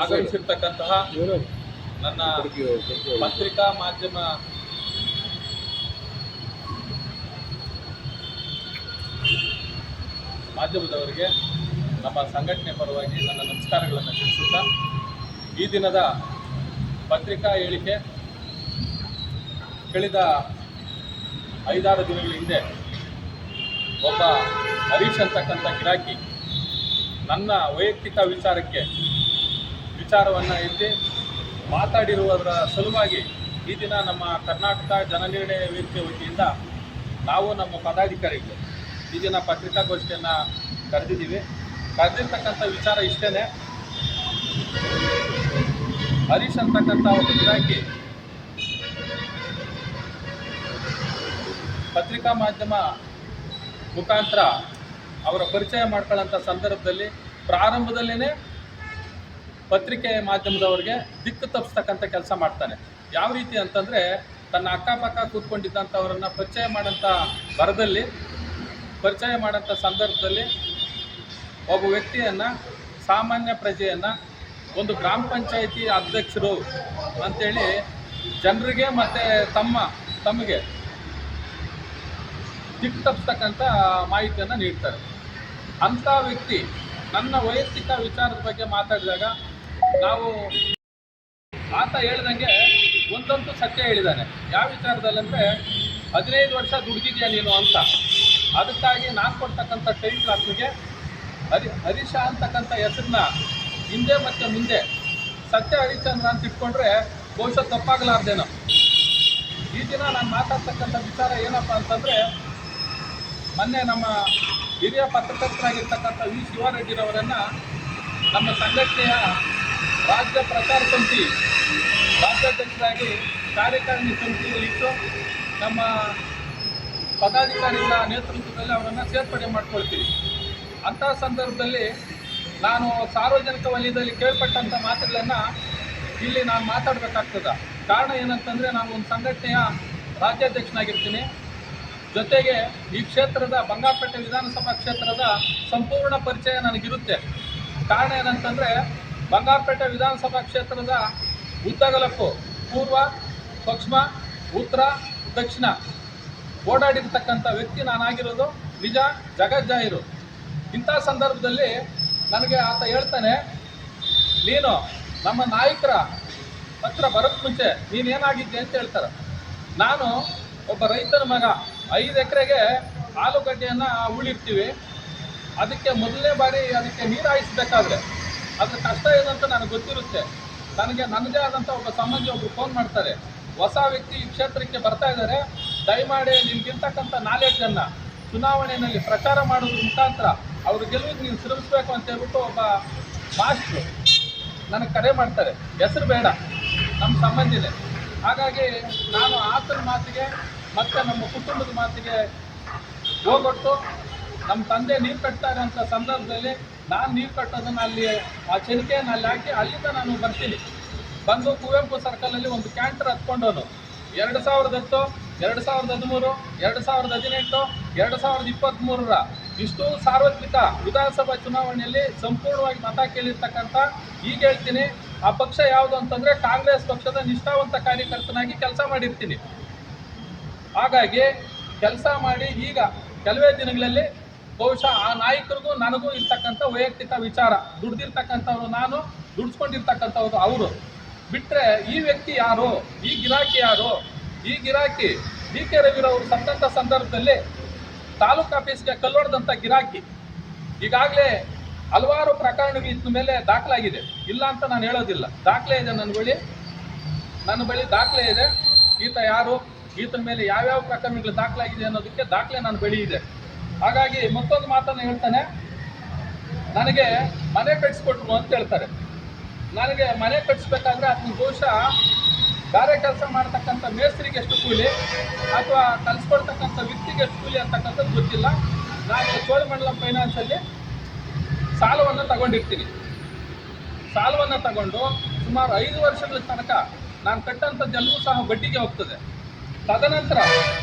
ಆಗಮಿಸಿರ್ತಕ್ಕಂತಹ ನನ್ನ ಪತ್ರಿಕಾ ಮಾಧ್ಯಮದವರಿಗೆ ನಮ್ಮ ಸಂಘಟನೆ ಪರವಾಗಿ ನನ್ನ ನಮಸ್ಕಾರಗಳನ್ನು ತಿಳಿಸುತ್ತಾ, ಈ ದಿನದ ಪತ್ರಿಕಾ ಹೇಳಿಕೆ ಕಳೆದ 5-6 ದಿನಗಳ ಹಿಂದೆ ಒಬ್ಬ ಹರೀಶ್ ಅಂತಕ್ಕಂಥ ಗಿರಾಕಿ ನನ್ನ ವೈಯಕ್ತಿಕ ವಿಚಾರವನ್ನು ಎತ್ತಿ ಮಾತಾಡಿರುವುದರ ಸಲುವಾಗಿ ಈ ದಿನ ನಮ್ಮ ಕರ್ನಾಟಕ ಜನನಿರ್ಣಯ ವೇದಿಕೆ ವತಿಯಿಂದ ನಾವು ನಮ್ಮ ಪದಾಧಿಕಾರಿಗಳು ಈ ದಿನ ಪತ್ರಿಕಾಗೋಷ್ಠಿಯನ್ನು ಕರೆದಿರ್ತಕ್ಕಂಥ ವಿಚಾರ ಇಷ್ಟೇ. ಹರೀಶ್ ಅಂತಕ್ಕಂಥ ಒಬ್ಬ ಗಿರಾಕಿ ಪತ್ರಿಕಾ ಮಾಧ್ಯಮ ಮುಖಾಂತರ ಅವರ ಪರಿಚಯ ಮಾಡ್ಕೊಳ್ಳೋಂಥ ಸಂದರ್ಭದಲ್ಲಿ ಪ್ರಾರಂಭದಲ್ಲೇ ಪತ್ರಿಕೆ ಮಾಧ್ಯಮದವ್ರಿಗೆ ದಿಕ್ಕು ತಪ್ಪಿಸ್ತಕ್ಕಂಥ ಕೆಲಸ ಮಾಡ್ತಾನೆ. ಯಾವ ರೀತಿ ಅಂತಂದರೆ, ತನ್ನ ಅಕ್ಕಪಕ್ಕ ಕೂತ್ಕೊಂಡಿದ್ದಂಥವರನ್ನು ಪರಿಚಯ ಮಾಡೋಂಥ ಸಂದರ್ಭದಲ್ಲಿ ಒಬ್ಬ ವ್ಯಕ್ತಿಯನ್ನು, ಸಾಮಾನ್ಯ ಪ್ರಜೆಯನ್ನು ಒಂದು ಗ್ರಾಮ ಪಂಚಾಯಿತಿ ಅಧ್ಯಕ್ಷರು ಅಂಥೇಳಿ ಜನರಿಗೆ ಮತ್ತು ತಮಗೆ ದಿಕ್ಕು ತಪ್ಪಿಸ್ತಕ್ಕಂಥ ಮಾಹಿತಿಯನ್ನು ನೀಡ್ತಾರೆ. ಅಂಥ ವ್ಯಕ್ತಿ ನನ್ನ ವೈಯಕ್ತಿಕ ವಿಚಾರದ ಬಗ್ಗೆ ಮಾತಾಡಿದಾಗ ಆತ ಹೇಳ್ದಂಗೆ ಒಂದಂತೂ ಸತ್ಯ ಹೇಳಿದ್ದಾನೆ. ಯಾವ ವಿಚಾರದಲ್ಲಂದರೆ, 15 ವರ್ಷ ದುಡ್ದಿದ್ಯಾ ನೀನು ಅಂತ. ಅದಕ್ಕಾಗಿ ನಾನು ಕೊಡ್ತಕ್ಕಂಥ ಟೈಟ್ಲ್ ಆತನಿಗೆ ಹರೀಶ ಅಂತಕ್ಕಂಥ ಹೆಸರನ್ನ ಹಿಂದೆ ಮತ್ತು ಮುಂದೆ ಸತ್ಯ ಹರಿಶ್ಚಂದ್ರ ಅಂತ ಇಟ್ಕೊಂಡ್ರೆ ಬಹುಶಃ ತಪ್ಪಾಗಲಾರ್ದೇನೋ. ಈ ದಿನ ನಾನು ಮಾತಾಡ್ತಕ್ಕಂಥ ವಿಚಾರ ಏನಪ್ಪ ಅಂತಂದರೆ, ಮೊನ್ನೆ ನಮ್ಮ ಹಿರಿಯ ಪತ್ರಕರ್ತರಾಗಿರ್ತಕ್ಕಂಥ ವಿ ಶಿವಾರೆಡ್ಡಿರವರನ್ನು ನಮ್ಮ ಸಂಘಟನೆಯ ರಾಜ್ಯ ಪ್ರಚಾರ ಸಮಿತಿ ರಾಜ್ಯಾಧ್ಯಕ್ಷರಾಗಿ ಕಾರ್ಯಕಾರಿಣಿ ಸಮಿತಿಯಲ್ಲಿ ಇಟ್ಟು ನಮ್ಮ ಪದಾಧಿಕಾರಿಗಳ ನೇತೃತ್ವದಲ್ಲಿ ಅವರನ್ನು ಸೇರ್ಪಡೆ ಮಾಡ್ಕೊಳ್ತೀವಿ. ಅಂಥ ಸಂದರ್ಭದಲ್ಲಿ ನಾನು ಸಾರ್ವಜನಿಕ ವಲಯದಲ್ಲಿ ಕೇಳ್ಪಟ್ಟಂಥ ಮಾತುಗಳನ್ನು ಇಲ್ಲಿ ನಾನು ಮಾತಾಡಬೇಕಾಗ್ತದೆ. ಕಾರಣ ಏನಂತಂದರೆ, ನಾನು ಒಂದು ಸಂಘಟನೆಯ ರಾಜ್ಯಾಧ್ಯಕ್ಷನಾಗಿರ್ತೀನಿ. ಜೊತೆಗೆ ಈ ಕ್ಷೇತ್ರದ ಬಂಗಾರಪೇಟೆ ವಿಧಾನಸಭಾ ಕ್ಷೇತ್ರದ ಸಂಪೂರ್ಣ ಪರಿಚಯ ನನಗಿರುತ್ತೆ. ಕಾರಣ ಏನಂತಂದರೆ, ಬಂಗಾರಪೇಟೆ ವಿಧಾನಸಭಾ ಕ್ಷೇತ್ರದ ಉದ್ದಗಲಕ್ಕೂ ಪೂರ್ವ, ಪಶ್ಚಿಮ, ಉತ್ತರ, ದಕ್ಷಿಣ ಓಡಾಡಿರ್ತಕ್ಕಂಥ ವ್ಯಕ್ತಿ ನಾನಾಗಿರೋದು ನಿಜ, ಜಗಜ್ಜಾಹಿರು. ಇಂಥ ಸಂದರ್ಭದಲ್ಲಿ ನನಗೆ ಆತ ಹೇಳ್ತಾನೆ, ನೀನು ನಮ್ಮ ನಾಯಕರ ಹತ್ರ ಬರೋಕ್ಕೆ ಮುಂಚೆ ನೀನೇನಾಗಿದ್ದೆ ಅಂತ ಹೇಳ್ತಾರೆ. ನಾನು ಒಬ್ಬ ರೈತನ ಮಗ. 5 ಎಕರೆಗೆ ಆಲೂಗಡ್ಡೆಯನ್ನು ಉಳಿರ್ತೀವಿ. ಅದಕ್ಕೆ ಮೊದಲನೇ ಬಾರಿ ಅದಕ್ಕೆ ನೀರು ಹಾಯಿಸಬೇಕಾದ್ರೆ ಅದ್ರ ಕಷ್ಟ ಏನಂತ ನನಗೆ ಗೊತ್ತಿರುತ್ತೆ. ನನ್ನದೇ ಆದಂಥ ಒಬ್ಬ ಸಂಬಂಧಿ ಒಬ್ಬರು ಫೋನ್ ಮಾಡ್ತಾರೆ, ಹೊಸ ವ್ಯಕ್ತಿ ಈ ಕ್ಷೇತ್ರಕ್ಕೆ ಬರ್ತಾ ಇದ್ದಾರೆ, ದಯಮಾಡಿ ನಿನಗಿರ್ತಕ್ಕಂಥ ನಾಲೆಡ್ಜನ್ನು ಚುನಾವಣೆಯಲ್ಲಿ ಪ್ರಚಾರ ಮಾಡೋದ್ರ ಮುಖಾಂತರ ಅವ್ರ ಗೆಲುವಿಗೆ ನೀನು ಶ್ರಮಿಸಬೇಕು ಅಂತ ಹೇಳ್ಬಿಟ್ಟು ಒಬ್ಬ ಮಾಸ್ಟ್ರು ನನಗೆ ಕರೆ ಮಾಡ್ತಾರೆ. ಹೆಸರು ಬೇಡ, ನಮ್ಮ ಸಂಬಂಧಿನೇ. ಹಾಗಾಗಿ ನಾನು ಆತನ ಮಾತಿಗೆ ಮತ್ತು ನಮ್ಮ ಕುಟುಂಬದ ಮಾತಿಗೆ ಹೋಗೊಟ್ಟು ನಮ್ಮ ತಂದೆ ನೀರು ಕಟ್ತಾರೆ ಅಂತ ಸಂದರ್ಭದಲ್ಲಿ ನಾನು ನೀರು ಕಟ್ಟೋದನ್ನು ಅಲ್ಲಿ ಆ ಚೆನಿಕೆಯನ್ನು ಅಲ್ಲಿ ಹಾಕಿ ಅಲ್ಲಿಂದ ನಾನು ಬರ್ತೀನಿ. ಬಂದು ಕುವೆಂಪು ಸರ್ಕಲಲ್ಲಿ ಒಂದು ಕ್ಯಾಂಟರ್ ಹತ್ಕೊಂಡವನು 2010, 2013, 2018, 2023 ಇಷ್ಟು ಸಾರ್ವತ್ರಿಕ ವಿಧಾನಸಭಾ ಚುನಾವಣೆಯಲ್ಲಿ ಸಂಪೂರ್ಣವಾಗಿ ಮತ ಕೇಳಿರ್ತಕ್ಕಂಥ, ಈಗ ಹೇಳ್ತೀನಿ, ಆ ಪಕ್ಷ ಯಾವುದು ಅಂತಂದರೆ ಕಾಂಗ್ರೆಸ್ ಪಕ್ಷದ ನಿಷ್ಠಾವಂತ ಕಾರ್ಯಕರ್ತನಾಗಿ ಕೆಲಸ ಮಾಡಿರ್ತೀನಿ. ಹಾಗಾಗಿ ಕೆಲಸ ಮಾಡಿ ಈಗ ಕೆಲವೇ ದಿನಗಳಲ್ಲಿ ಬಹುಶಃ ಆ ನಾಯಕರಿಗೂ ನನಗೂ ಇರ್ತಕ್ಕಂಥ ವೈಯಕ್ತಿಕ ವಿಚಾರ, ದುಡ್ದಿರ್ತಕ್ಕಂಥವ್ರು ನಾನು, ದುಡ್ಸ್ಕೊಂಡಿರ್ತಕ್ಕಂಥವ್ರು ಅವರು ಬಿಟ್ಟರೆ ಈ ವ್ಯಕ್ತಿ ಯಾರು, ಈ ಗಿರಾಕಿ ಯಾರು? ಈ ಗಿರಾಕಿ ಡಿ ಕೆ ರವಿರವರು ಸತ್ತಂಥ ಸಂದರ್ಭದಲ್ಲಿ ತಾಲೂಕು ಆಫೀಸ್ಗೆ ಕಲ್ಲೊಡೆದಂಥ ಗಿರಾಕಿ. ಈಗಾಗಲೇ ಹಲವಾರು ಪ್ರಕರಣಗಳು ಇತ್ತ ಮೇಲೆ ದಾಖಲಾಗಿದೆ, ಇಲ್ಲ ಅಂತ ನಾನು ಹೇಳೋದಿಲ್ಲ. ದಾಖಲೆ ಇದೆ ನನ್ನ ಬಳಿ ದಾಖಲೆ ಇದೆ. ಈತ ಯಾರು, ಈತನ ಮೇಲೆ ಯಾವ್ಯಾವ ಪ್ರಕರಣಗಳು ದಾಖಲಾಗಿದೆ ಅನ್ನೋದಕ್ಕೆ ದಾಖಲೆ ನನ್ನ ಬಳಿ ಇದೆ. ಹಾಗಾಗಿ ಮತ್ತೊಂದು ಮಾತನ್ನು ಹೇಳ್ತಾನೆ, ನನಗೆ ಮನೆ ಕಟ್ಟಿಸ್ಕೊಟ್ರು ಅಂತ ಹೇಳ್ತಾರೆ. ನನಗೆ ಮನೆ ಕಟ್ಟಿಸ್ಬೇಕಾದ್ರೆ ಅದನ್ನ ಬಹುಶಃ ಬೇರೆ ಕೆಲಸ ಮಾಡ್ತಕ್ಕಂಥ ಮೇಸ್ತ್ರಿಗೆ ಎಷ್ಟು ಕೂಲಿ ಅಥವಾ ಕಲಿಸ್ಕೊಡ್ತಕ್ಕಂಥ ವ್ಯಕ್ತಿಗೆ ಎಷ್ಟು ಕೂಲಿ ಅಂತಕ್ಕಂಥದ್ದು ಗೊತ್ತಿಲ್ಲ. ನಾನು ಚೋಳಮಂಡಲಂ ಫೈನಾನ್ಸಲ್ಲಿ ಸಾಲವನ್ನು ತಗೊಂಡಿರ್ತೀನಿ. ಸಾಲವನ್ನು ತಗೊಂಡು ಸುಮಾರು 5 ವರ್ಷಗಳ ತನಕ ನಾನು ಕಟ್ಟಂಥದ್ದೆಲ್ಲವೂ ಸಹ ಬಡ್ಡಿಗೆ ಹೋಗ್ತದೆ. ತದನಂತರ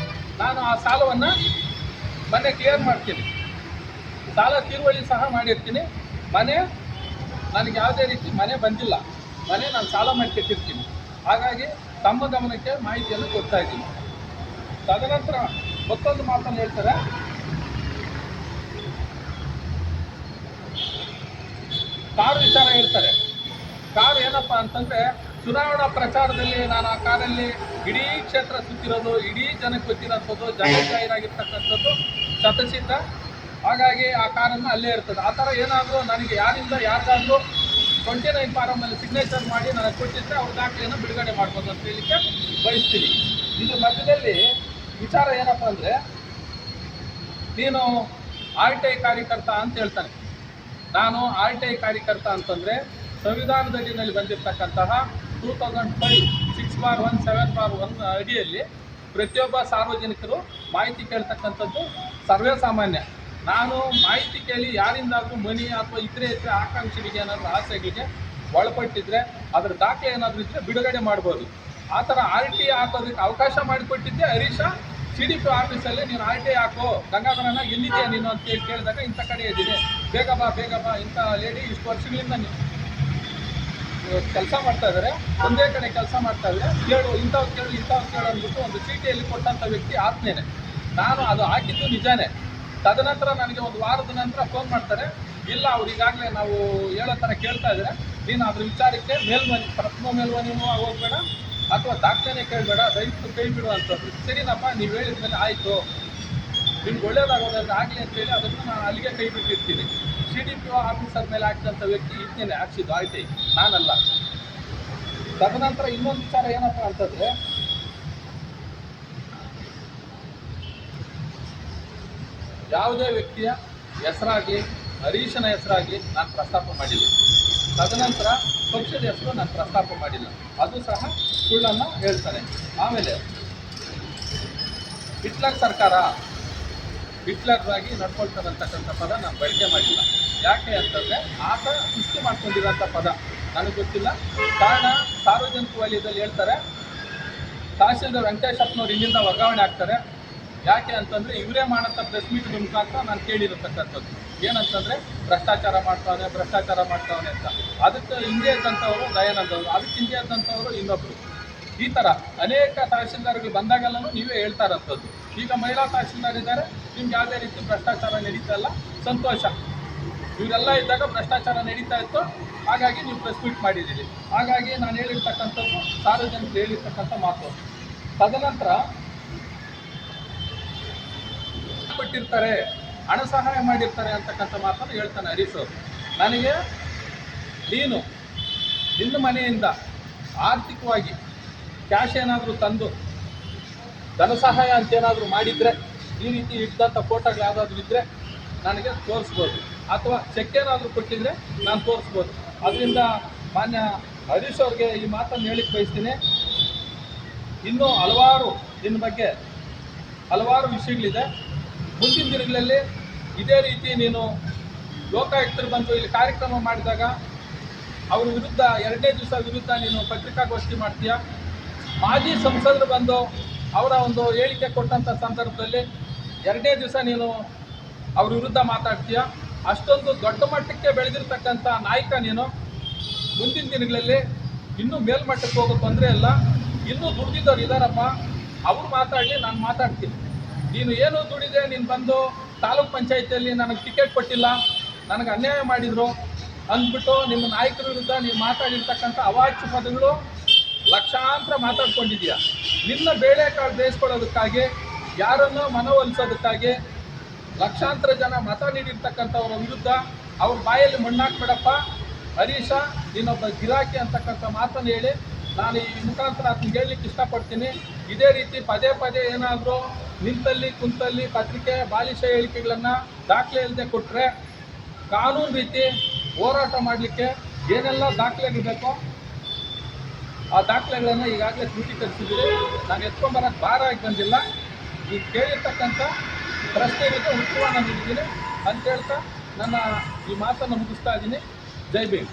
ನಾನು ಆ ಸಾಲವನ್ನು ಮನೆ ಕ್ಲಿಯರ್ ಮಾಡ್ತೀನಿ, ಸಾಲ ತೀರುವಳಿ ಸಹ ಮಾಡಿರ್ತೀನಿ. ಮನೆ ನನಗೆ ಯಾವುದೇ ರೀತಿ ಮನೆ ಬಂದಿಲ್ಲ. ಮನೆ ನಾನು ಸಾಲ ಮಾಡಿ ಕಟ್ಟಿರ್ತೀನಿ. ಹಾಗಾಗಿ ತಮ್ಮ ಗಮನಕ್ಕೆ ಮಾಹಿತಿಯನ್ನು ಕೊಡ್ತಾ ಇದ್ದೀನಿ. ತದನಂತರ ಮತ್ತೊಂದು ಮಾತನ್ನು ಹೇಳ್ತಾರೆ, ಕಾರು ವಿಚಾರ ಹೇಳ್ತಾರೆ. ಕಾರು ಏನಪ್ಪ ಅಂತಂದರೆ, ಚುನಾವಣಾ ಪ್ರಚಾರದಲ್ಲಿ ನಾನು ಆ ಕಾರಲ್ಲಿ ಇಡೀ ಕ್ಷೇತ್ರ ಸುತ್ತಿರೋದು, ಇಡೀ ಜನಕ್ಕೆ ಗೊತ್ತಿರೋಂಥದ್ದು, ಜಾಹೀರಾಗಿರ್ತಕ್ಕಂಥದ್ದು ಶತಸಿದ್ಧ. ಹಾಗಾಗಿ ಆ ಕಾರನ್ನು ಅಲ್ಲೇ ಇರ್ತದೆ. ಆ ಥರ ಏನಾದರೂ ನನಗೆ ಯಾರಿಂದ ಯಾರಿಗಾದರೂ 29 ಫಾರಮಲ್ಲಿ ಸಿಗ್ನೇಚರ್ ಮಾಡಿ ನನಗೆ ಕೊಟ್ಟಿದ್ದರೆ ಅವ್ರ ದಾಖಲೆಯನ್ನು ಬಿಡುಗಡೆ ಮಾಡ್ಬೋದು ಅಂತ ಹೇಳಲಿಕ್ಕೆ ಬಯಸ್ತೀನಿ. ಇದ್ರ ಮಧ್ಯದಲ್ಲಿ ವಿಚಾರ ಏನಪ್ಪ ಅಂದರೆ, ನೀನು RTI ಕಾರ್ಯಕರ್ತ ಅಂತ ಹೇಳ್ತಾನೆ. ನಾನು RTI ಕಾರ್ಯಕರ್ತ ಅಂತಂದರೆ ಸಂವಿಧಾನದಡಿನಲ್ಲಿ ಬಂದಿರತಕ್ಕಂತಹ 2005 6/1 7/1 ಅಡಿಯಲ್ಲಿ ಪ್ರತಿಯೊಬ್ಬ ಸಾರ್ವಜನಿಕರು ಮಾಹಿತಿ ಕೇಳ್ತಕ್ಕಂಥದ್ದು ಸರ್ವೇ ಸಾಮಾನ್ಯ. ನಾನು ಮಾಹಿತಿ ಕೇಳಿ ಯಾರಿಂದಾದರೂ ಮನಿ ಅಥವಾ ಇತರೆ ಆಕಾಂಕ್ಷೆಗಳಿಗೆ ಏನಾದರೂ ಆಸೆಗಳಿಗೆ ಒಳಪಟ್ಟಿದ್ರೆ ಅದರ ದಾಖಲೆ ಏನಾದರೂ ಇದ್ದರೆ ಬಿಡುಗಡೆ ಮಾಡ್ಬೋದು. ಆ ಥರ RTI ಹಾಕೋದಕ್ಕೆ ಅವಕಾಶ ಮಾಡಿಕೊಟ್ಟಿದ್ದೆ ಹರೀಶ. CDP ಆಫೀಸಲ್ಲಿ ನೀನು RTI ಹಾಕೋ ಗಂಗಾಧರನ, ಎಲ್ಲಿದೆಯಾ ನೀನು ಅಂತೇಳಿ ಕೇಳಿದಾಗ ಇಂಥ ಕಡೆ ಇದ್ದೀನಿ, ಬೇಗ ಬಾ ಇಂಥ ಲೇಡಿ ಇಷ್ಟು ವರ್ಷಗಳಿಂದ ಕೆಲಸ ಮಾಡ್ತಾ ಇದ್ದಾರೆ, ಒಂದೇ ಕಡೆ ಕೆಲಸ ಮಾಡ್ತಾ ಇದ್ದಾರೆ, ಇಂಥವ್ರು ಕೇಳು ಅಂದ್ಬಿಟ್ಟು ಒಂದು ಚೀಟಿಯಲ್ಲಿ ಕೊಟ್ಟಂಥ ವ್ಯಕ್ತಿ ಆತ್ನೇನೆ. ನಾನು ಅದು ಹಾಕಿದ್ದು ನಿಜಾನೇ. ತದನಂತರ ನನಗೆ ಒಂದು ವಾರದ ನಂತರ ಫೋನ್ ಮಾಡ್ತಾರೆ, ಇಲ್ಲ ಅವ್ರು ಈಗಾಗಲೇ ನಾವು ಹೇಳೋ ಥರ ಕೇಳ್ತಾ ಇದ್ದಾರೆ, ನೀನು ಅದ್ರ ವಿಚಾರಕ್ಕೆ ಪ್ರಥಮ ಮೇಲ್ಮನಿನೂ ಹೋಗಬೇಡ ಅಥವಾ ದಾಖಲೆನೇ ಕೇಳಬೇಡ, ದಯವಿಟ್ಟು ಕೈ ಬಿಡು ಅಂತಂದ್ರು. ಸರಿನಪ್ಪ, ನೀವು ಹೇಳಿದ್ಮೇಲೆ ಆಯಿತು, ನಿಮ್ಗೆ ಒಳ್ಳೇದಾಗೋದಾದ್ರೆ ಆಗಲಿ ಅಂತೇಳಿ ಅದನ್ನು ನಾನು ಅಲ್ಲಿಗೆ ಕೈ ಬಿಟ್ಟಿರ್ತೀನಿ. CDP ಆಫೀಸರ್ ಮೇಲೆ ಹಾಕಿದಂಥ ವ್ಯಕ್ತಿ ಇದನ್ನೇ ಹಾಕ್ಸಿದ್ದು RTI, ನಾನಲ್ಲ. ತದನಂತರ ಇನ್ನೊಂದು ವಿಚಾರ ಏನಪ್ಪ ಅಂತಂದರೆ, ಯಾವುದೇ ವ್ಯಕ್ತಿಯ ಹೆಸರಾಗಲಿ ಹರೀಶನ ಹೆಸರಾಗಲಿ ನಾನು ಪ್ರಸ್ತಾಪ ಮಾಡಿಲ್ಲ. ತದನಂತರ ಪಕ್ಷದ ಹೆಸರು ನಾನು ಪ್ರಸ್ತಾಪ ಮಾಡಿಲ್ಲ. ಅದು ಸಹ ಸುಳ್ಳನ್ನು ಹೇಳ್ತಾನೆ. ಆಮೇಲೆ ಹಿಟ್ಲರ್ ಸರ್ಕಾರ ಹಿಟ್ಲರ್ಗಾಗಿ ನಡ್ಕೊಳ್ತಾರಂತಕ್ಕಂಥ ಪದ ನಾನು ಬಳಕೆ ಮಾಡಿಲ್ಲ. ಯಾಕೆ ಅಂತಂದರೆ ಆತ ಸೃಷ್ಟಿ ಮಾಡ್ಕೊಂಡಿರೋಂಥ ಪದ ನನಗೆ ಗೊತ್ತಿಲ್ಲ. ಕಾರಣ ಸಾರ್ವಜನಿಕ ವಲಯದಲ್ಲಿ ಹೇಳ್ತಾರೆ, ತಹಸೀಲ್ದಾರ್ ವೆಂಕಟೇಶಪ್ಪನವ್ರು ಇಲ್ಲಿಂದ ವರ್ಗಾವಣೆ ಆಗ್ತಾರೆ. ಯಾಕೆ ಅಂತಂದರೆ ಇವರೇ ಮಾಡೋಂಥ ಪ್ರೆಸ್ ಮೀಟ್ಗಳ ಮುಖಾಂತರ ನಾನು ಕೇಳಿರತಕ್ಕಂಥದ್ದು ಏನಂತಂದರೆ ಭ್ರಷ್ಟಾಚಾರ ಮಾಡ್ತಾವನೆ ಅಂತ. ಅದಕ್ಕೆ ಹಿಂದೆ ಇದ್ದಂಥವರು ದಯಾನಂದ್ ಅವರು, ಅದಕ್ಕೆ ಹಿಂದೆ ಇದ್ದಂಥವರು ಇನ್ನೊಬ್ಬರು. ಈ ಥರ ಅನೇಕ ತಹಸೀಲ್ದಾರ್ಗಳು ಬಂದಾಗೆಲ್ಲೂ ನೀವೇ ಹೇಳ್ತಾ ಇರೋಂಥದ್ದು. ಈಗ ಮಹಿಳಾ ತಹಸೀಲ್ದಾರ್ ಇದ್ದಾರೆ, ನಿಮ್ಗೆ ಯಾವುದೇ ರೀತಿ ಭ್ರಷ್ಟಾಚಾರ ನಡೀತಾ ಇಲ್ಲ, ಸಂತೋಷ. ಇವರೆಲ್ಲ ಇದ್ದಾಗ ಭ್ರಷ್ಟಾಚಾರ ನಡೀತಾ ಇತ್ತು, ಹಾಗಾಗಿ ನೀವು ಪ್ರೆಸ್ ಮೀಟ್ ಮಾಡಿದ್ದೀರಿ. ಹಾಗಾಗಿ ನಾನು ಹೇಳಿರ್ತಕ್ಕಂಥದ್ದು ಸಾರ್ವಜನಿಕರು ಹೇಳಿರ್ತಕ್ಕಂಥ ಮಾತು. ತದನಂತರ ಕೊಟ್ಟಿರ್ತಾರೆ, ಹಣ ಸಹಾಯ ಮಾಡಿರ್ತಾರೆ ಅಂತಕ್ಕಂಥ ಮಾತನ್ನು ಹೇಳ್ತಾನೆ ಹರೀಶ್ ಅವರು. ನನಗೆ ನೀನು ನಿನ್ನ ಮನೆಯಿಂದ ಆರ್ಥಿಕವಾಗಿ ಕ್ಯಾಶ್ ಏನಾದರೂ ತಂದು ಧನ ಸಹಾಯ ಅಂತೇನಾದರೂ ಮಾಡಿದರೆ, ಈ ರೀತಿ ಇದ್ದಂಥ ಫೋಟೋಗಳು ಯಾವುದಾದ್ರೂ ಇದ್ದರೆ ನನಗೆ ತೋರಿಸ್ಬೋದು, ಅಥವಾ ಚೆಕ್ ಏನಾದರೂ ಕೊಟ್ಟಿದ್ರೆ ನಾನು ತೋರಿಸ್ಬೋದು. ಅದರಿಂದ ಮಾನ್ಯ ಹರೀಶ್ ಅವ್ರಿಗೆ ಈ ಮಾತನ್ನು ಹೇಳಿಕ್ಕೆ ಬಯಸ್ತೀನಿ. ಇನ್ನೂ ನಿನ್ನ ಬಗ್ಗೆ ಹಲವಾರು ವಿಷಯಗಳಿದೆ. ಮುಂದಿನ ದಿನಗಳಲ್ಲಿ ಇದೇ ರೀತಿ ನೀನು ಲೋಕಾಯುಕ್ತರು ಬಂದು ಇಲ್ಲಿ ಕಾರ್ಯಕ್ರಮ ಮಾಡಿದಾಗ ಅವ್ರ ವಿರುದ್ಧ 2ನೇ ದಿವಸ ವಿರುದ್ಧ ನೀನು ಪತ್ರಿಕಾಗೋಷ್ಠಿ ಮಾಡ್ತೀಯ. ಮಾಜಿ ಸಂಸದರು ಬಂದು ಅವರ ಒಂದು ಹೇಳಿಕೆ ಕೊಟ್ಟಂಥ ಸಂದರ್ಭದಲ್ಲಿ 2ನೇ ದಿವಸ ನೀನು ಅವ್ರ ವಿರುದ್ಧ ಮಾತಾಡ್ತೀಯ. ಅಷ್ಟೊಂದು ದೊಡ್ಡ ಮಟ್ಟಕ್ಕೆ ಬೆಳೆದಿರ್ತಕ್ಕಂಥ ನಾಯಕ ನೀನು. ಮುಂದಿನ ದಿನಗಳಲ್ಲಿ ಇನ್ನೂ ಮೇಲ್ಮಟ್ಟಕ್ಕೆ ಹೋಗೋ ತೊಂದರೆ ಇಲ್ಲ. ಇನ್ನೂ ದುಡ್ದಿದ್ದವ್ರು ಇದ್ದಾರಪ್ಪ, ಅವ್ರು ಮಾತಾಡಲಿ, ನಾನು ಮಾತಾಡ್ತೀನಿ. ನೀನು ಏನು ದುಡಿದೆ, ನೀನು ಬಂದು ತಾಲೂಕ್ ಪಂಚಾಯತಿಯಲ್ಲಿ ನನಗೆ ಟಿಕೆಟ್ ಕೊಟ್ಟಿಲ್ಲ, ನನಗೆ ಅನ್ಯಾಯ ಮಾಡಿದರು ಅಂದ್ಬಿಟ್ಟು ನಿಮ್ಮ ನಾಯಕರ ವಿರುದ್ಧ ನೀವು ಮಾತಾಡಿರ್ತಕ್ಕಂಥ ಅವಾಚ್ಯ ಪದಗಳು ಲಕ್ಷಾಂತರ ಮಾತಾಡ್ಕೊಂಡಿದೆಯಾ. ನಿನ್ನ ಬೇಳೆಕಾಳು ಬೇಯಿಸ್ಕೊಳ್ಳೋದಕ್ಕಾಗಿ, ಯಾರನ್ನೋ ಮನವೊಲಿಸೋದಕ್ಕಾಗಿ ಲಕ್ಷಾಂತರ ಜನ ಮತ ನೀಡಿರ್ತಕ್ಕಂಥವ್ರ ವಿರುದ್ಧ ಅವ್ರ ಬಾಯಲ್ಲಿ ಮಣ್ಣಾಕ್ಬೇಡಪ್ಪ ಹರೀಶ, ನೀನೊಬ್ಬ ಗಿರಾಕಿ ಅಂತಕ್ಕಂಥ ಮಾತನ್ನು ಹೇಳಿ ನಾನು ಈ ಮುಖಾಂತರ ಅದನ್ನ ಹೇಳಲಿಕ್ಕೆ ಇಷ್ಟಪಡ್ತೀನಿ. ಇದೇ ರೀತಿ ಪದೇ ಪದೇ ಏನಾದರೂ ನಿಂತಲ್ಲಿ ಕುಂತಲ್ಲಿ ಪತ್ರಿಕೆ ಬಾಲಿಶ ಹೇಳಿಕೆಗಳನ್ನು ದಾಖಲೆ ಇಲ್ಲದೆ ಕೊಟ್ಟರೆ ಕಾನೂನು ರೀತಿ ಹೋರಾಟ ಮಾಡಲಿಕ್ಕೆ ಏನೆಲ್ಲ ದಾಖಲೆಗಳಿಬೇಕೋ ಆ ದಾಖಲೆಗಳನ್ನು ಈಗಾಗಲೇ ಕ್ರೋಢೀಕರಿಸಿದ್ದೀರಿ. ನಾನು ಎತ್ಕೊಂಬರೋಕ್ಕೆ ಭಾರ ಆಗಿ ಬಂದಿಲ್ಲ. ಈಗ ಕೇಳಿರ್ತಕ್ಕಂಥ ಪ್ರಶ್ನೆಗಳಿಗೆ ಉತ್ತರವನ್ನು ನೀಡಿದ್ದೀನಿ ಅಂತ ಹೇಳ್ತಾ ನನ್ನ ಈ ಮಾತನ್ನು ಮುಗಿಸ್ತಾ ಇದ್ದೀನಿ. ಜೈ ಭೀಮ್.